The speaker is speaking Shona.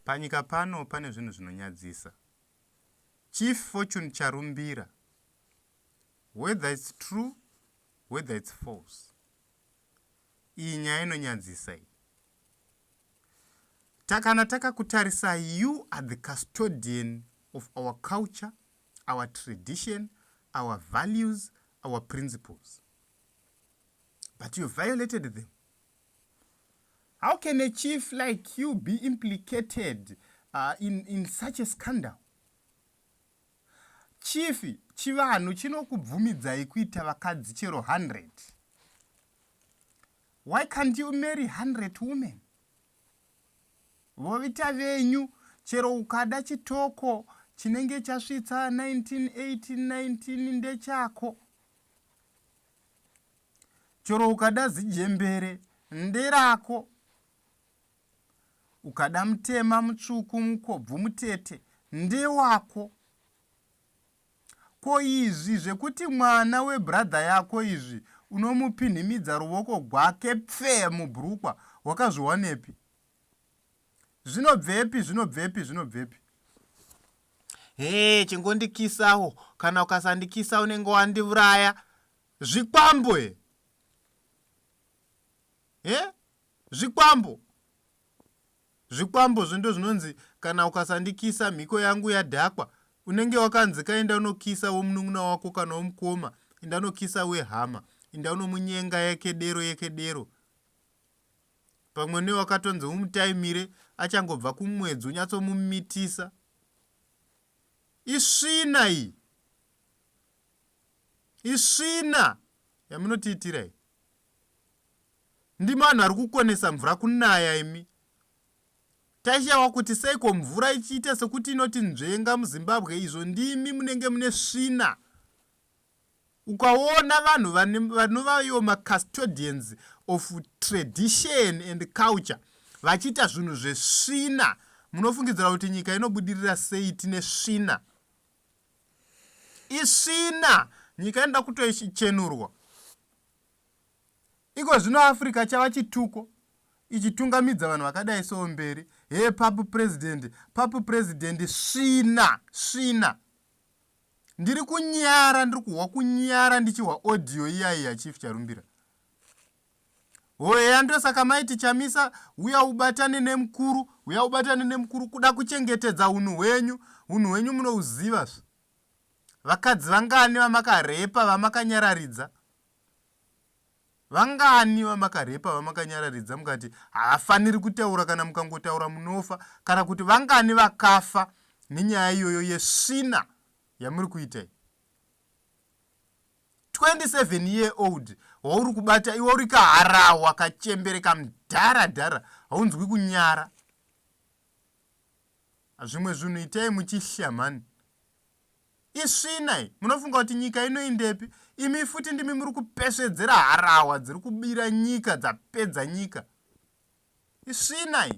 Panyika pano pane zvinhu zvinonyadzisa. Chief Fortune Charumbira, whether it's true, whether it's false, iyi nyaya inonyadzisa iyi. Takana kutarisa, you are the custodian of our culture, our tradition, our values, our principles. But you violated them. How can a chief like you be implicated in such a scandal? Chief, chivanhu chinokubvumidzai kuita vakadzi chero 100. Why can't you marry 100 women? Vovita venyu chero ukada chitoko chinenge chasvitsa 1918 ndechako. Chero ukada zijembere nderako. Ukada mutema mutsvuku mukobvu mutete ndewako. Ko izvi zvekuti mwana webrother yako izvi unomupinhimidza ruoko rwake pfe mubhurukwa wakazviwanepi? Zvinobvepi? Chingondikisawo, kana ukasandikisa unenge wandiuraya. Zvikwambo Zvikwambo zvindo zvinonzi kana ukasandikisa mhiko yangu yadhakwa. Unenge wakanzi kaenda unokisa womunun'una wako kana womukoma, enda unokisa wehama, enda unomunyenga yekedero. Pamwe newakatonzi umutaimire achangobva kumwedzi unyatsomumitisa. Isvina yamunotiitira iyi. Ndimi vanhu vari kukonesa mvura kunaya imi. Taishawa kuti seiko mvura ichiita sekuti inoti nzvenga muZimbabwe, izvo ndimi munenge mune svina. Ukaona vanhu vanova ivo macustodians of tradition and culture vachiita zvinhu zvesvina, munofungidzira kuti nyika inobudirira sei tine svina? Isvina, nyika inoda kutoichenurwa. Iko zvino Africa chava chituko ichitungamidza vanhu vakadai somberi. Papu president, svina. Ndiri kuhwa kunyara ndichihwa audio iyai ya Chief Charumbira. Ndosaka maiti chamisa uya ubatane nemukuru kuda kuchengetedza unhu hwenyu munouziva. Vakadzi vangani vamakarepa vamakanyararidza? Vangani vamakarepa vamakanyararidza mukati havafaniri kutaura, kana mukangotaura munofa? Kana kuti vangani vakafa nenyaya iyoyo yesvina yamuri kuita? 27-year-old wauri kubata iwe uri kaharawa kachembereka mudharadhara, haunzwi kunyara. Zvimwe zvinhu itai muchishamani. Isvina, munofunga kuti nyika inoindepi? Imi futi ndimi muri kupesvedzera harawa dziri kubira nyika, dzapedza nyika. Isvina.